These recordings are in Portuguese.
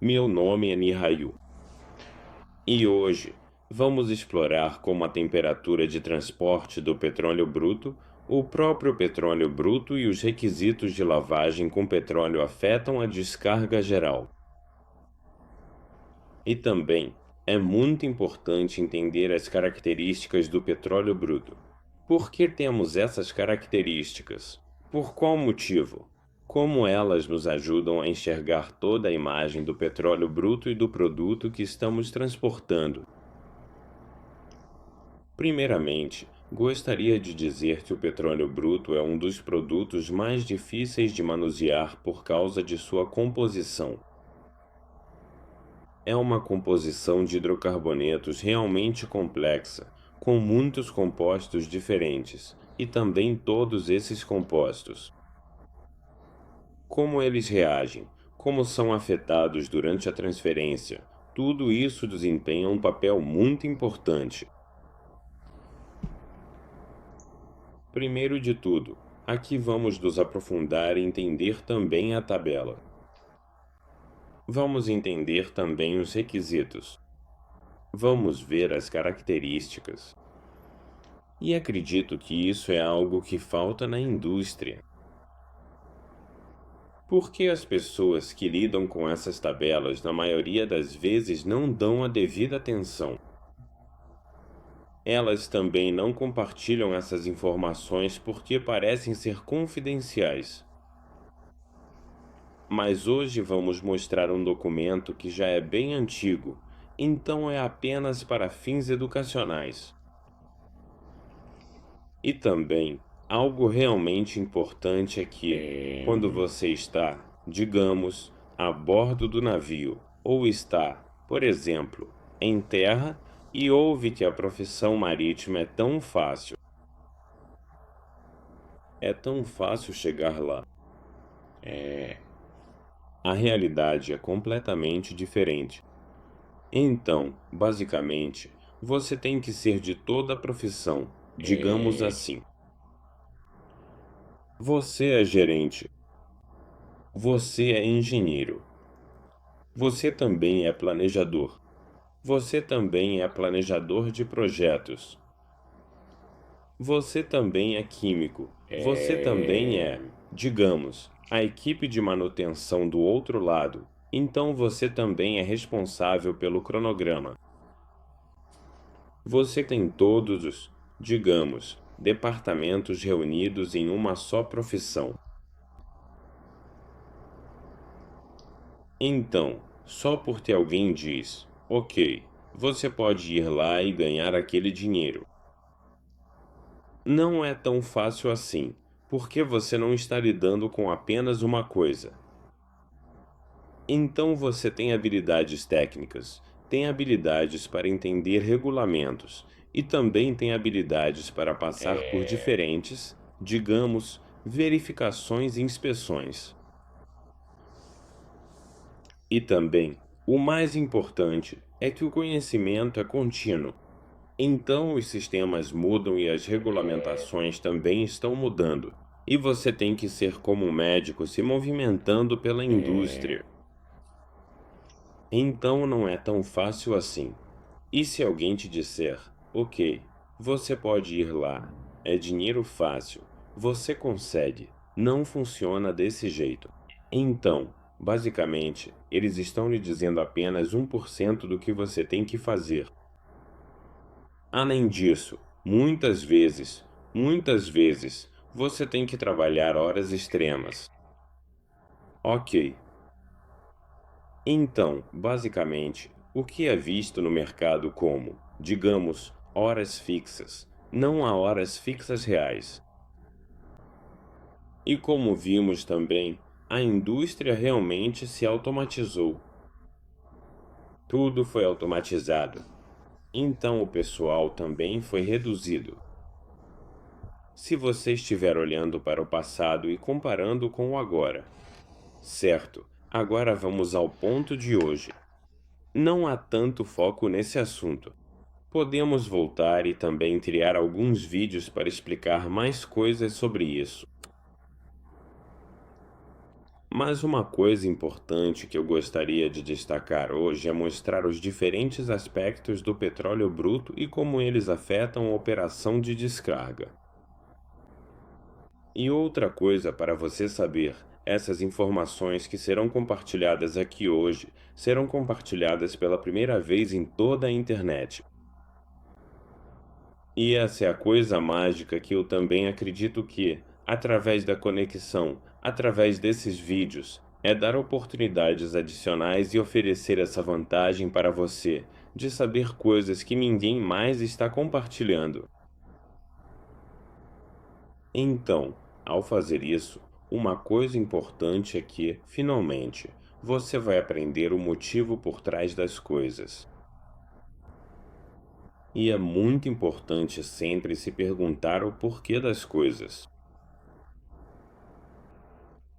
Meu nome é Nihayu e hoje vamos explorar como a temperatura de transporte do petróleo bruto, o próprio petróleo bruto e os requisitos de lavagem com petróleo afetam a descarga geral. E também é muito importante entender as características do petróleo bruto. Por que temos essas características? Por qual motivo? Como elas nos ajudam a enxergar toda a imagem do petróleo bruto e do produto que estamos transportando? Primeiramente, gostaria de dizer que o petróleo bruto é um dos produtos mais difíceis de manusear por causa de sua composição. É uma composição de hidrocarbonetos realmente complexa, com muitos compostos diferentes, e também todos esses compostos. Como eles reagem, como são afetados durante a transferência, tudo isso desempenha um papel muito importante. Primeiro de tudo, aqui vamos nos aprofundar e entender também a tabela. Vamos entender também os requisitos. Vamos ver as características. E acredito que isso é algo que falta na indústria. Porque as pessoas que lidam com essas tabelas, na maioria das vezes, não dão a devida atenção. Elas também não compartilham essas informações porque parecem ser confidenciais. Mas hoje vamos mostrar um documento que já é bem antigo, então é apenas para fins educacionais. E também, algo realmente importante é que, quando você está, digamos, a bordo do navio, ou está, por exemplo, em terra e ouve que a profissão marítima é tão fácil chegar lá. A realidade é completamente diferente. Então, basicamente, você tem que ser de toda a profissão, digamos assim. Você é gerente, você é engenheiro, você também é planejador, você também é planejador de projetos, você também é químico, você também é, digamos, a equipe de manutenção do outro lado, então você também é responsável pelo cronograma. Você tem todos os, digamos, departamentos reunidos em uma só profissão. Então, só porque alguém diz, ok, você pode ir lá e ganhar aquele dinheiro. Não é tão fácil assim, porque você não está lidando com apenas uma coisa. Então você tem habilidades técnicas, tem habilidades para entender regulamentos e também tem habilidades para passar por diferentes, digamos, verificações e inspeções. E também, o mais importante é que o conhecimento é contínuo. Então os sistemas mudam e as regulamentações também estão mudando. E você tem que ser como um médico se movimentando pela indústria. Então não é tão fácil assim. E se alguém te disser, ok, você pode ir lá, é dinheiro fácil, você consegue, não funciona desse jeito. Então, basicamente, eles estão lhe dizendo apenas 1% do que você tem que fazer. Além disso, muitas vezes, você tem que trabalhar horas extremas. Ok. Então, basicamente, o que é visto no mercado como, digamos, horas fixas, não há horas fixas reais. E como vimos também, a indústria realmente se automatizou. Tudo foi automatizado. Então o pessoal também foi reduzido. Se você estiver olhando para o passado e comparando com o agora. Certo, agora vamos ao ponto de hoje. Não há tanto foco nesse assunto. Podemos voltar e também criar alguns vídeos para explicar mais coisas sobre isso. Mas uma coisa importante que eu gostaria de destacar hoje é mostrar os diferentes aspectos do petróleo bruto e como eles afetam a operação de descarga. E outra coisa para você saber, essas informações que serão compartilhadas aqui hoje serão compartilhadas pela primeira vez em toda a internet. E essa é a coisa mágica que eu também acredito que, através da conexão, através desses vídeos, é dar oportunidades adicionais e oferecer essa vantagem para você, de saber coisas que ninguém mais está compartilhando. Então, ao fazer isso, uma coisa importante é que, finalmente, você vai aprender o motivo por trás das coisas. E é muito importante sempre se perguntar o porquê das coisas.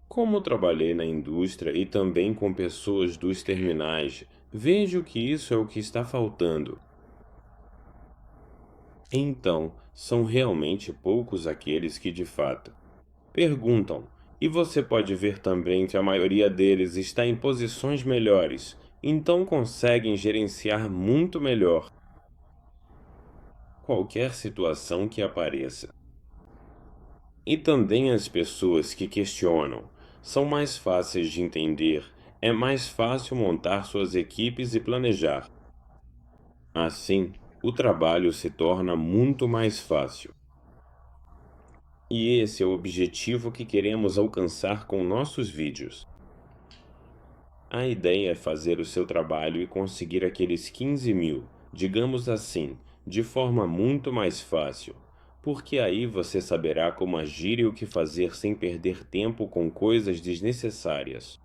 Como trabalhei na indústria e também com pessoas dos terminais, vejo que isso é o que está faltando. Então, são realmente poucos aqueles que de fato perguntam, e você pode ver também que a maioria deles está em posições melhores, então conseguem gerenciar muito melhor qualquer situação que apareça. E também as pessoas que questionam são mais fáceis de entender, é mais fácil montar suas equipes e planejar. Assim, o trabalho se torna muito mais fácil. E esse é o objetivo que queremos alcançar com nossos vídeos. A ideia é fazer o seu trabalho e conseguir aqueles 15 mil, digamos assim, de forma muito mais fácil, porque aí você saberá como agir e o que fazer sem perder tempo com coisas desnecessárias.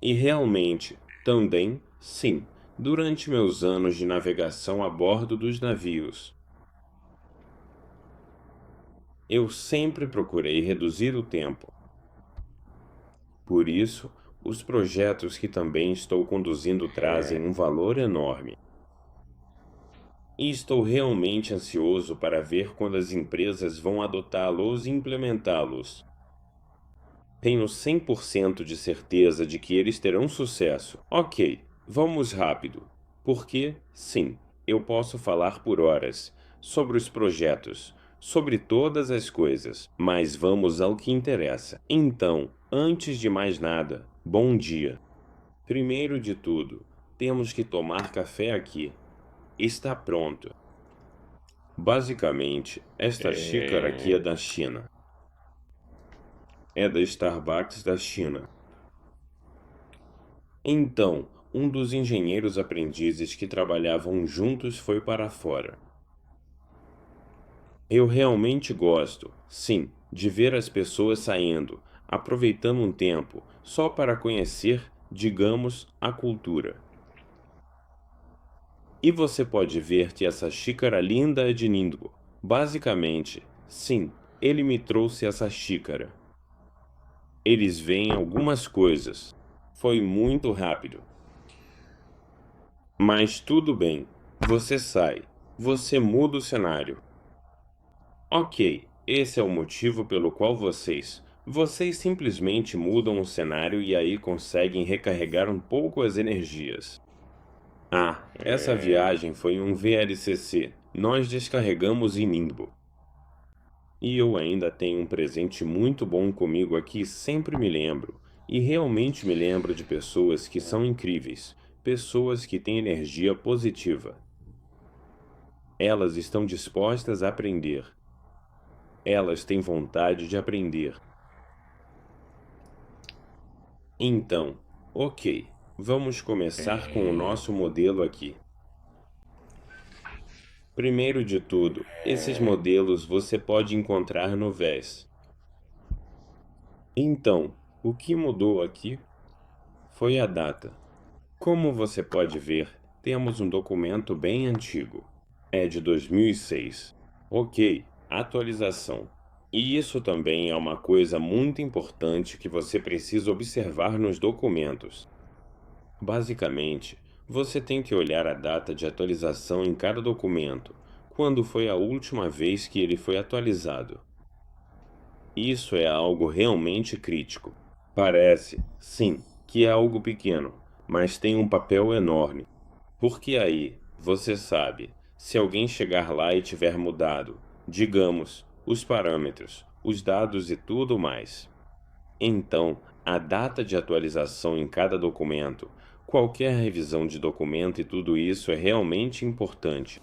E realmente, também, sim, durante meus anos de navegação a bordo dos navios, eu sempre procurei reduzir o tempo. Por isso, os projetos que também estou conduzindo trazem um valor enorme. E estou realmente ansioso para ver quando as empresas vão adotá-los e implementá-los. Tenho 100% de certeza de que eles terão sucesso. Ok, vamos rápido. Porque, sim, eu posso falar por horas sobre os projetos, sobre todas as coisas, mas vamos ao que interessa. Então, antes de mais nada, bom dia. Primeiro de tudo, temos que tomar café aqui. Está pronto. Basicamente, esta xícara aqui é da China. É da Starbucks da China. Então, um dos engenheiros aprendizes que trabalhavam juntos foi para fora. Eu realmente gosto, sim, de ver as pessoas saindo, aproveitando um tempo só para conhecer, digamos, a cultura. E você pode ver que essa xícara linda é de Ningbo. Basicamente, sim, ele me trouxe essa xícara. Eles veem algumas coisas. Foi muito rápido. Mas tudo bem. Você sai. Você muda o cenário. Ok, esse é o motivo pelo qual vocês simplesmente mudam o cenário e aí conseguem recarregar um pouco as energias. Ah, essa viagem foi um VLCC. Nós descarregamos em Ningbo. E eu ainda tenho um presente muito bom comigo aqui, sempre me lembro. E realmente me lembro de pessoas que são incríveis, pessoas que têm energia positiva. Elas estão dispostas a aprender. Elas têm vontade de aprender. Então, ok, vamos começar com o nosso modelo aqui. Primeiro de tudo, esses modelos você pode encontrar no VES. Então, o que mudou aqui foi a data. Como você pode ver, temos um documento bem antigo. É de 2006. Ok, atualização. E isso também é uma coisa muito importante que você precisa observar nos documentos. Basicamente, você tem que olhar a data de atualização em cada documento, quando foi a última vez que ele foi atualizado. Isso é algo realmente crítico. Parece, sim, que é algo pequeno, mas tem um papel enorme. Porque aí, você sabe, se alguém chegar lá e tiver mudado, digamos, os parâmetros, os dados e tudo mais, então a data de atualização em cada documento, qualquer revisão de documento e tudo isso é realmente importante.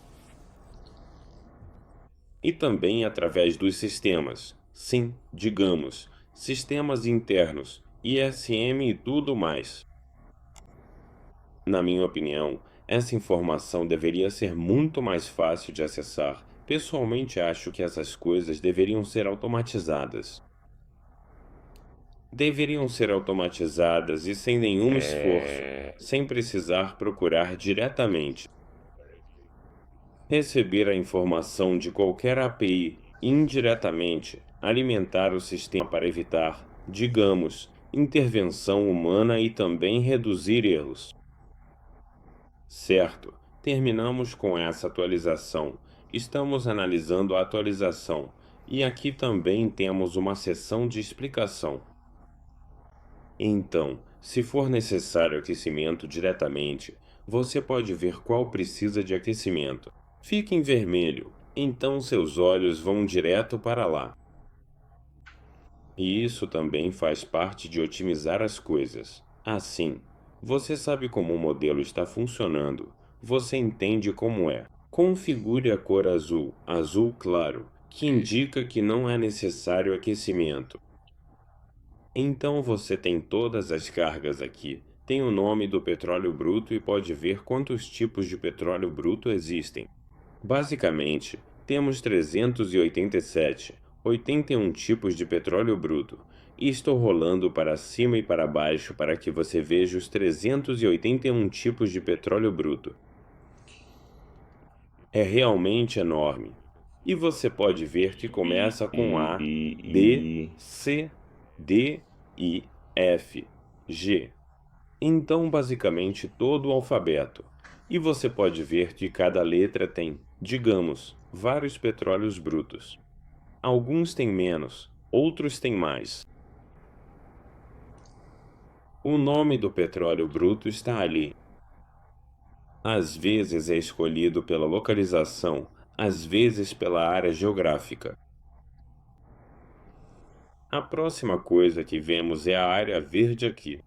E também através dos sistemas. Sim, digamos, sistemas internos, ISM e tudo mais. Na minha opinião, essa informação deveria ser muito mais fácil de acessar. Pessoalmente, acho que essas coisas deveriam ser automatizadas. Deveriam ser automatizadas e sem nenhum esforço, sem precisar procurar diretamente. Receber a informação de qualquer API indiretamente, alimentar o sistema para evitar, digamos, intervenção humana e também reduzir erros. Certo, terminamos com essa atualização. Estamos analisando a atualização e aqui também temos uma seção de explicação. Então, se for necessário aquecimento diretamente, você pode ver qual precisa de aquecimento. Fica em vermelho, então seus olhos vão direto para lá. E isso também faz parte de otimizar as coisas. Assim, você sabe como o modelo está funcionando, você entende como é. Configure a cor azul, azul claro, que indica que não é necessário aquecimento. Então você tem todas as cargas aqui. Tem o nome do petróleo bruto e pode ver quantos tipos de petróleo bruto existem. Basicamente, temos 387, 81 tipos de petróleo bruto. E estou rolando para cima e para baixo para que você veja os 381 tipos de petróleo bruto. É realmente enorme. E você pode ver que começa com A, B, C, D, I, F, G. Então, basicamente, todo o alfabeto. E você pode ver que cada letra tem, digamos, vários petróleos brutos. Alguns têm menos, outros têm mais. O nome do petróleo bruto está ali. Às vezes é escolhido pela localização, às vezes pela área geográfica. A próxima coisa que vemos é a área verde aqui.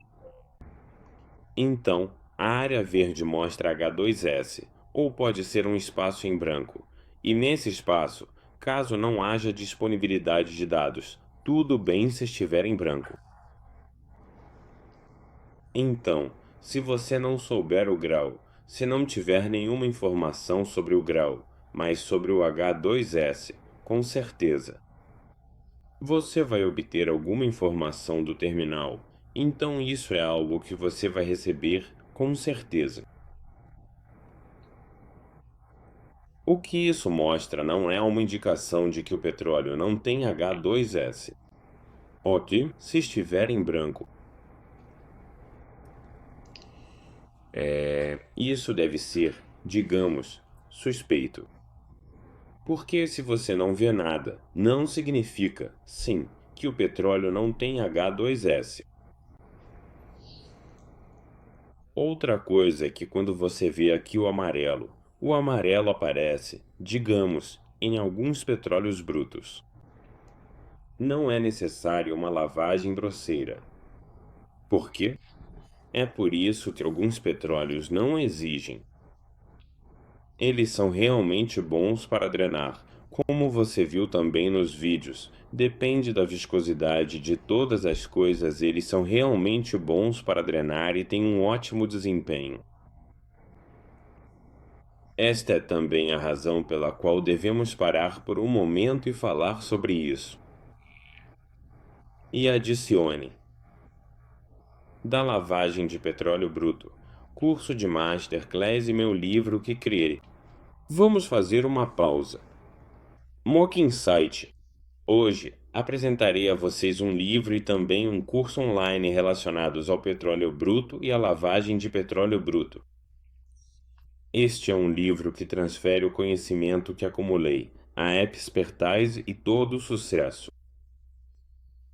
Então, a área verde mostra H2S, ou pode ser um espaço em branco. E nesse espaço, caso não haja disponibilidade de dados, tudo bem se estiver em branco. Então, se você não souber o grau, se não tiver nenhuma informação sobre o grau, mas sobre o H2S, com certeza, você vai obter alguma informação do terminal. Então isso é algo que você vai receber com certeza. O que isso mostra não é uma indicação de que o petróleo não tem H2S. Ok, se estiver em branco. Isso deve ser, digamos, suspeito. Porque se você não vê nada, não significa, sim, que o petróleo não tem H2S. Outra coisa é que quando você vê aqui o amarelo aparece, digamos, em alguns petróleos brutos. Não é necessário uma lavagem grosseira. Por quê? É por isso que alguns petróleos não exigem. Eles são realmente bons para drenar, como você viu também nos vídeos. Depende da viscosidade de todas as coisas, eles são realmente bons para drenar e têm um ótimo desempenho. Esta é também a razão pela qual devemos parar por um momento e falar sobre isso. E adicione: da lavagem de petróleo bruto, curso de Masterclass e meu livro que criei. Vamos fazer uma pausa. Mock Insight. Hoje apresentarei a vocês um livro e também um curso online relacionados ao petróleo bruto e à lavagem de petróleo bruto. Este é um livro que transfere o conhecimento que acumulei, a expertise e todo o sucesso.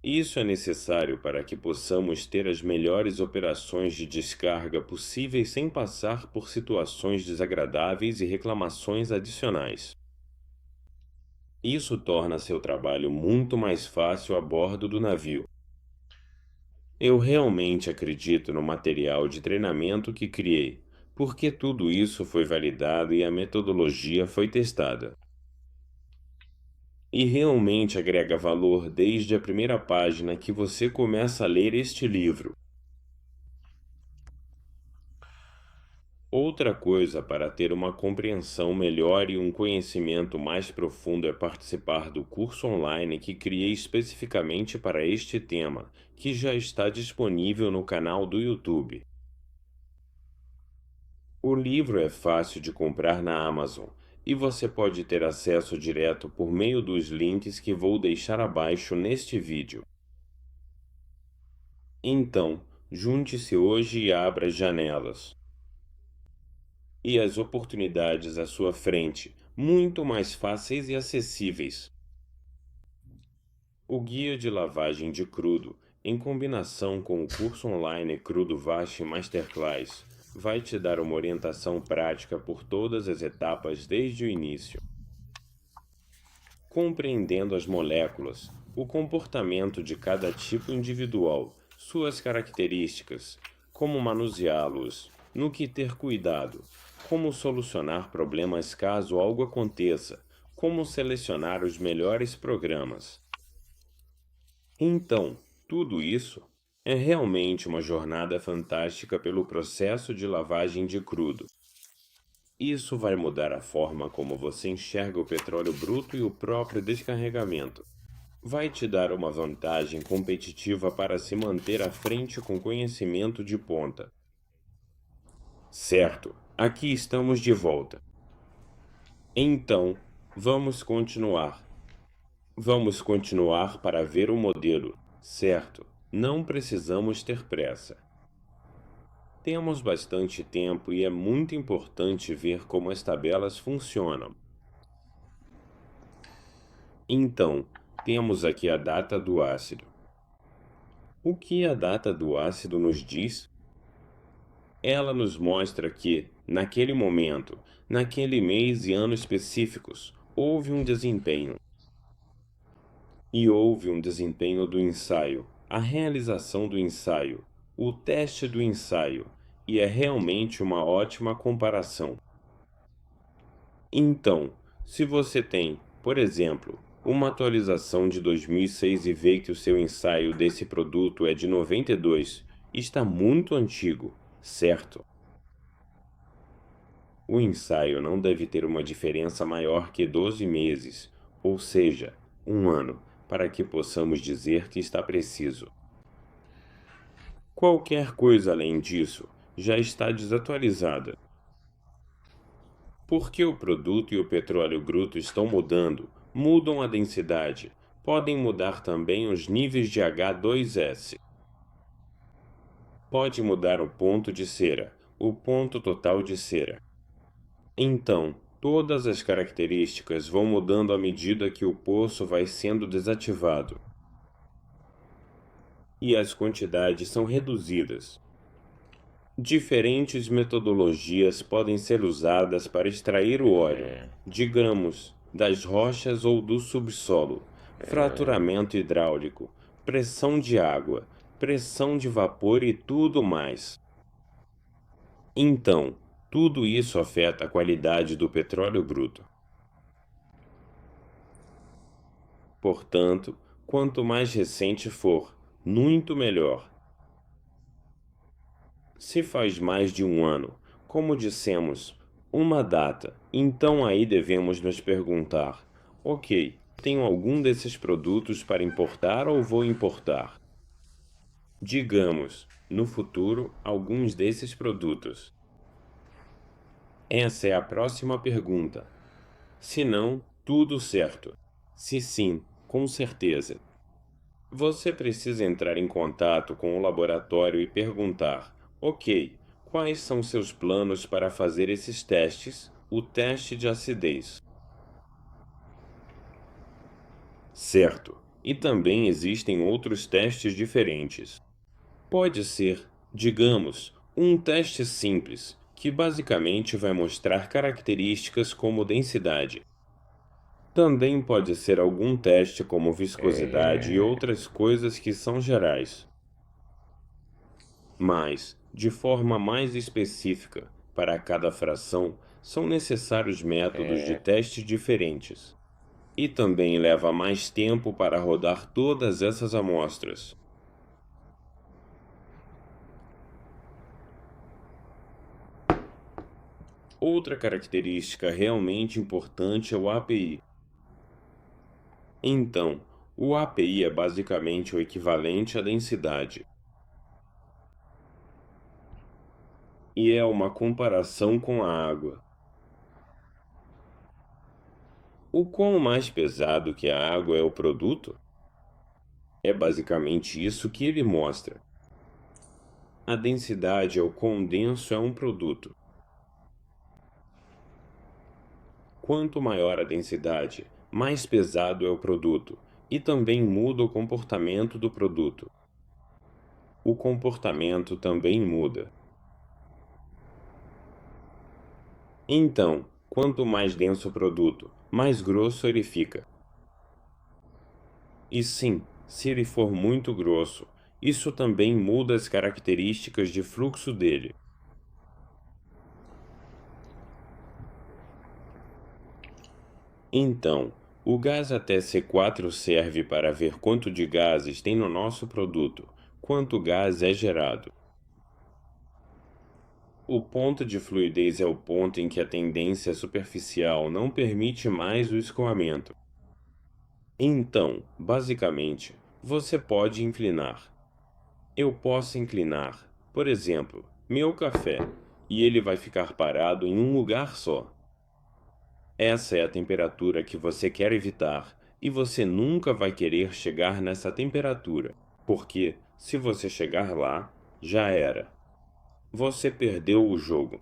Isso é necessário para que possamos ter as melhores operações de descarga possíveis sem passar por situações desagradáveis e reclamações adicionais. Isso torna seu trabalho muito mais fácil a bordo do navio. Eu realmente acredito no material de treinamento que criei, porque tudo isso foi validado e a metodologia foi testada. E realmente agrega valor desde a primeira página que você começa a ler este livro. Outra coisa para ter uma compreensão melhor e um conhecimento mais profundo é participar do curso online que criei especificamente para este tema, que já está disponível no canal do YouTube. O livro é fácil de comprar na Amazon e você pode ter acesso direto por meio dos links que vou deixar abaixo neste vídeo. Então, junte-se hoje e abra as janelas e as oportunidades à sua frente, muito mais fáceis e acessíveis. O guia de lavagem de crudo, em combinação com o curso online Crudo Vash Masterclass, vai te dar uma orientação prática por todas as etapas desde o início. Compreendendo as moléculas, o comportamento de cada tipo individual, suas características, como manuseá-los, no que ter cuidado, como solucionar problemas caso algo aconteça, como selecionar os melhores programas. Então, tudo isso é realmente uma jornada fantástica pelo processo de lavagem de crudo. Isso vai mudar a forma como você enxerga o petróleo bruto e o próprio descarregamento. Vai te dar uma vantagem competitiva para se manter à frente com conhecimento de ponta. Certo, aqui estamos de volta. Então, vamos continuar. Vamos continuar para ver o modelo, certo? Não precisamos ter pressa. Temos bastante tempo e é muito importante ver como as tabelas funcionam. Então, temos aqui a data do ácido. O que a data do ácido nos diz? Ela nos mostra que, naquele momento, naquele mês e ano específicos, houve um desempenho. E houve um desempenho do ensaio, a realização do ensaio, o teste do ensaio, e é realmente uma ótima comparação. Então, se você tem, por exemplo, uma atualização de 2006 e vê que o seu ensaio desse produto é de 92, está muito antigo, certo? O ensaio não deve ter uma diferença maior que 12 meses, ou seja, um ano, para que possamos dizer que está preciso. Qualquer coisa além disso já está desatualizada. Porque o produto e o petróleo bruto estão mudando, mudam a densidade, podem mudar também os níveis de H2S. Pode mudar o ponto de cera, o ponto total de cera. Então, todas as características vão mudando à medida que o poço vai sendo desativado. E as quantidades são reduzidas. Diferentes metodologias podem ser usadas para extrair o óleo, digamos, das rochas ou do subsolo, fraturamento hidráulico, pressão de água, pressão de vapor e tudo mais. Então, tudo isso afeta a qualidade do petróleo bruto. Portanto, quanto mais recente for, muito melhor. Se faz mais de um ano, como dissemos, uma data, então aí devemos nos perguntar: ok, tenho algum desses produtos para importar ou vou importar? Digamos, no futuro, alguns desses produtos. Essa é a próxima pergunta. Se não, tudo certo. Se sim, com certeza. Você precisa entrar em contato com o laboratório e perguntar: ok, quais são seus planos para fazer esses testes? O teste de acidez. Certo. E também existem outros testes diferentes. Pode ser, digamos, um teste simples, que basicamente vai mostrar características como densidade. Também pode ser algum teste como viscosidade e outras coisas que são gerais. Mas, de forma mais específica, para cada fração, são necessários métodos de teste diferentes. E também leva mais tempo para rodar todas essas amostras. Outra característica realmente importante é o API. Então, o API é basicamente o equivalente à densidade. E é uma comparação com a água. O quão mais pesado que a água é o produto? É basicamente isso que ele mostra. A densidade é o quão denso é um produto. Quanto maior a densidade, mais pesado é o produto, e também muda o comportamento do produto. O comportamento também muda. Então, quanto mais denso o produto, mais grosso ele fica. E sim, se ele for muito grosso, isso também muda as características de fluxo dele. Então, o gás até C4 serve para ver quanto de gases tem no nosso produto, quanto gás é gerado. O ponto de fluidez é o ponto em que a tendência superficial não permite mais o escoamento. Então, basicamente, você pode inclinar. Eu posso inclinar, por exemplo, meu café, e ele vai ficar parado em um lugar só. Essa é a temperatura que você quer evitar, e você nunca vai querer chegar nessa temperatura, porque se você chegar lá, já era. Você perdeu o jogo.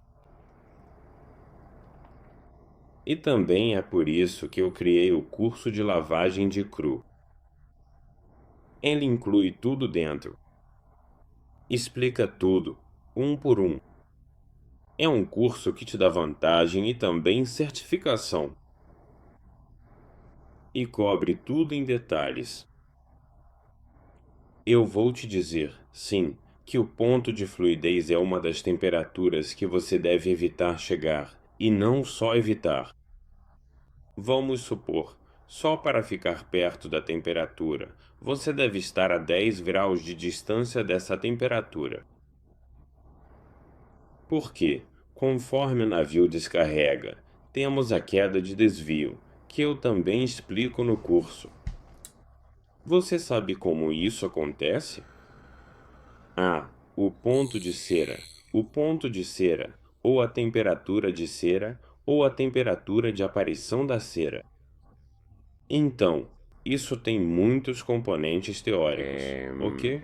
E também é por isso que eu criei o curso de lavagem de cru. Ele inclui tudo dentro. Explica tudo, um por um. É um curso que te dá vantagem e também certificação. E cobre tudo em detalhes. Eu vou te dizer, sim, que o ponto de fluidez é uma das temperaturas que você deve evitar chegar, e não só evitar. Vamos supor, só para ficar perto da temperatura, você deve estar a 10 graus de distância dessa temperatura. Porque, conforme o navio descarrega, temos a queda de desvio, que eu também explico no curso. Você sabe como isso acontece? Ah, o ponto de cera. O ponto de cera, ou a temperatura de cera, ou a temperatura de aparição da cera. Então, isso tem muitos componentes teóricos, ok?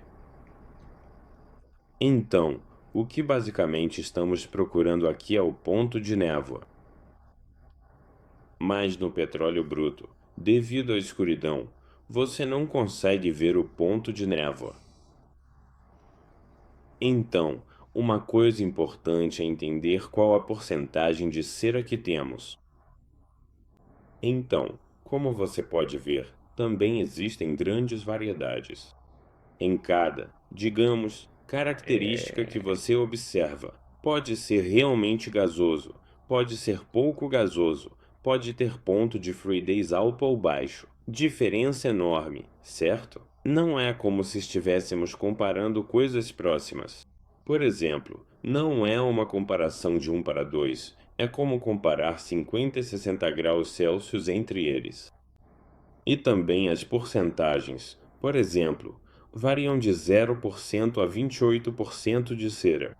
Então, o que basicamente estamos procurando aqui é o ponto de névoa. Mas no petróleo bruto, devido à escuridão, você não consegue ver o ponto de névoa. Então, uma coisa importante é entender qual a porcentagem de cera que temos. Então, como você pode ver, também existem grandes variedades. Em cada, digamos, característica que você observa, pode ser realmente gasoso, pode ser pouco gasoso, pode ter ponto de fluidez alto ou baixo. Diferença enorme, certo? Não é como se estivéssemos comparando coisas próximas. Por exemplo, não é uma comparação de 1 para 2, é como comparar 50 e 60 graus Celsius entre eles. E também as porcentagens, por exemplo, variam de 0% a 28% de cera.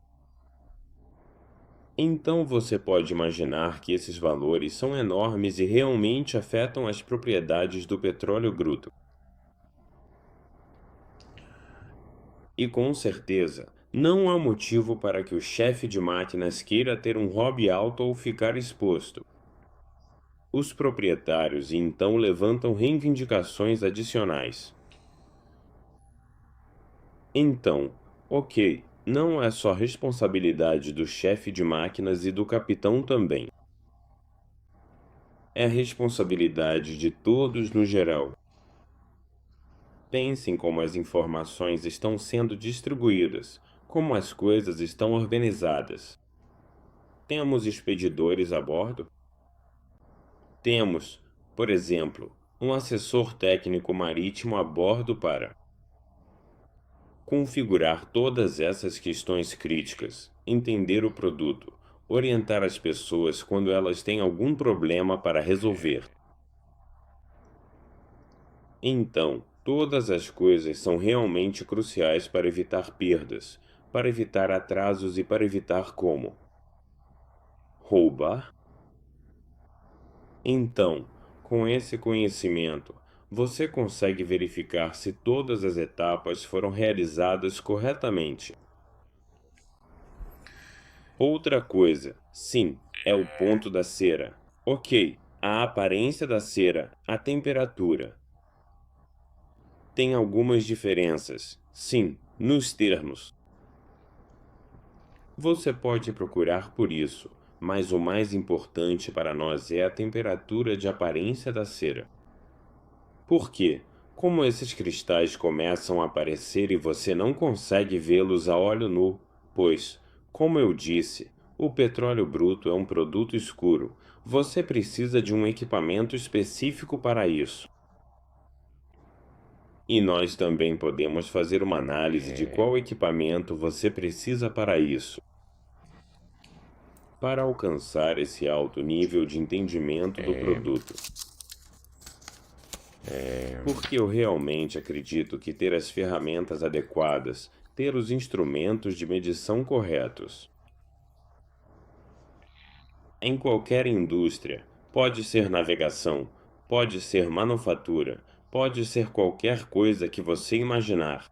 Então você pode imaginar que esses valores são enormes e realmente afetam as propriedades do petróleo bruto. E com certeza, não há motivo para que o chefe de máquinas queira ter um hobby alto ou ficar exposto. Os proprietários então levantam reivindicações adicionais. Então, ok, não é só responsabilidade do chefe de máquinas e do capitão também. É responsabilidade de todos no geral. Pensem como as informações estão sendo distribuídas, como as coisas estão organizadas. Temos expedidores a bordo? Temos, por exemplo, um assessor técnico marítimo a bordo para configurar todas essas questões críticas, entender o produto, orientar as pessoas quando elas têm algum problema para resolver. Então, todas as coisas são realmente cruciais para evitar perdas, para evitar atrasos e para evitar como? Roubar? Então, com esse conhecimento, você consegue verificar se todas as etapas foram realizadas corretamente. Outra coisa, sim, é o ponto da cera. Ok, a aparência da cera, a temperatura. Tem algumas diferenças, sim, nos termos. Você pode procurar por isso, mas o mais importante para nós é a temperatura de aparência da cera. Por quê? Como esses cristais começam a aparecer e você não consegue vê-los a olho nu, pois, como eu disse, o petróleo bruto é um produto escuro. Você precisa de um equipamento específico para isso. E nós também podemos fazer uma análise de qual equipamento você precisa para isso. Para alcançar esse alto nível de entendimento do produto. Porque eu realmente acredito que ter as ferramentas adequadas, ter os instrumentos de medição corretos. Em qualquer indústria, pode ser navegação, pode ser manufatura, pode ser qualquer coisa que você imaginar.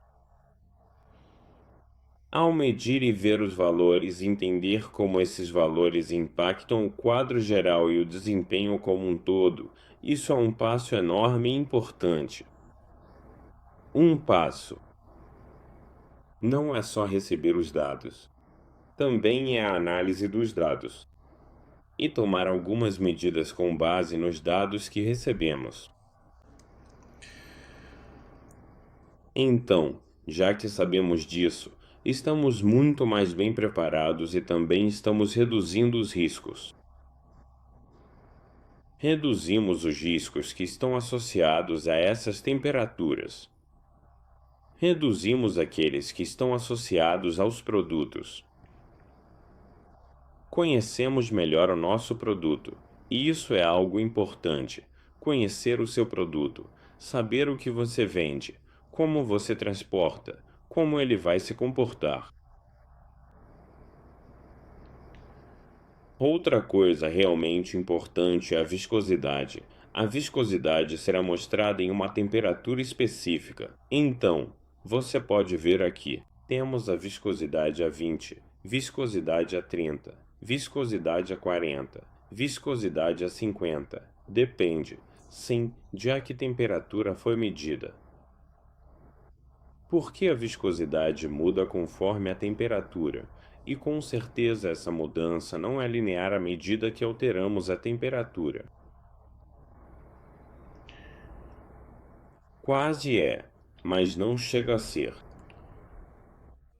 Ao medir e ver os valores e entender como esses valores impactam o quadro geral e o desempenho como um todo, isso é um passo enorme e importante. Um passo. Não é só receber os dados. Também é a análise dos dados. E tomar algumas medidas com base nos dados que recebemos. Então, já que sabemos disso, estamos muito mais bem preparados e também estamos reduzindo os riscos. Reduzimos os riscos que estão associados a essas temperaturas. Reduzimos aqueles que estão associados aos produtos. Conhecemos melhor o nosso produto, e isso é algo importante. Conhecer o seu produto, saber o que você vende, como você transporta, como ele vai se comportar. Outra coisa realmente importante é a viscosidade. A viscosidade será mostrada em uma temperatura específica. Então, você pode ver aqui. Temos a viscosidade a 20, viscosidade a 30, viscosidade a 40, viscosidade a 50. Depende, sim, de a que temperatura foi medida. Porque a viscosidade muda conforme a temperatura, e com certeza essa mudança não é linear à medida que alteramos a temperatura. Quase é, mas não chega a ser.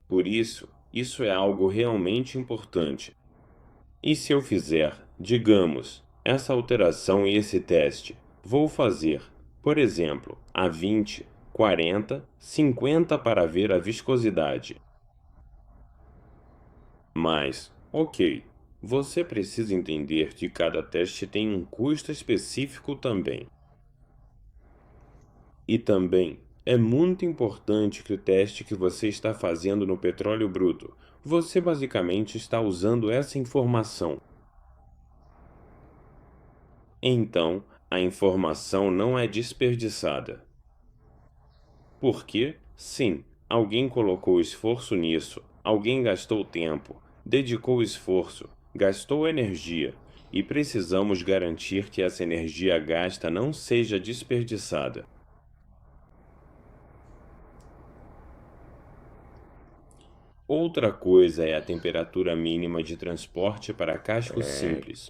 Por isso, isso é algo realmente importante. E se eu fizer, digamos, essa alteração e esse teste, vou fazer, por exemplo, a 20, 40, 50 para ver a viscosidade. Mas, ok, você precisa entender que cada teste tem um custo específico também. E também é muito importante que o teste que você está fazendo no petróleo bruto, você basicamente está usando essa informação. Então, a informação não é desperdiçada. Porque, sim, alguém colocou esforço nisso, alguém gastou tempo, dedicou esforço, gastou energia, e precisamos garantir que essa energia gasta não seja desperdiçada. Outra coisa é a temperatura mínima de transporte para cascos simples.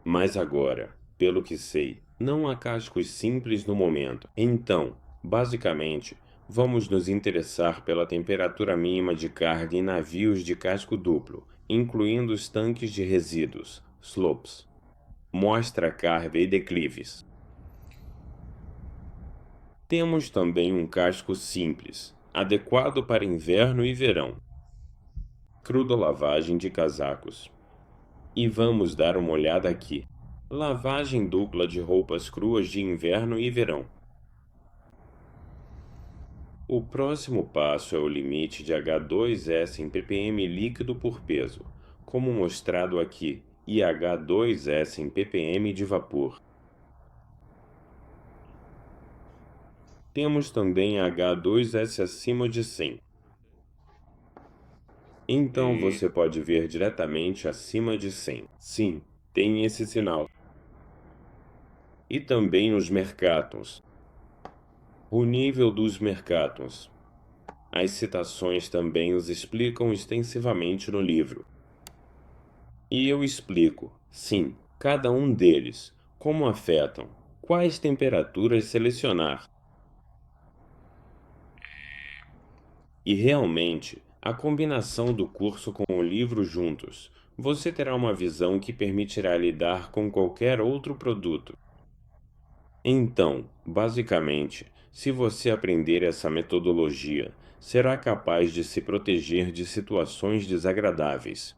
Mas agora, pelo que sei, não há cascos simples no momento. Então, basicamente, vamos nos interessar pela temperatura mínima de carga em navios de casco duplo, incluindo os tanques de resíduos, slopes, mostra carga e declives. Temos também um casco simples, adequado para inverno e verão, crudo-lavagem de casacos. E vamos dar uma olhada aqui. Lavagem dupla de roupas cruas de inverno e verão. O próximo passo é o limite de H2S em ppm líquido por peso, como mostrado aqui, e H2S em ppm de vapor. Temos também H2S acima de 100. Então você pode ver diretamente acima de 100. Sim, tem esse sinal. E também os mercatons. O nível dos mercatons. As citações também os explicam extensivamente no livro. E eu explico, sim, cada um deles, como afetam, quais temperaturas selecionar. E realmente, a combinação do curso com o livro juntos, você terá uma visão que permitirá lidar com qualquer outro produto. Então, basicamente, se você aprender essa metodologia, será capaz de se proteger de situações desagradáveis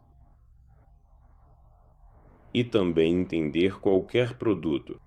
e também entender qualquer produto.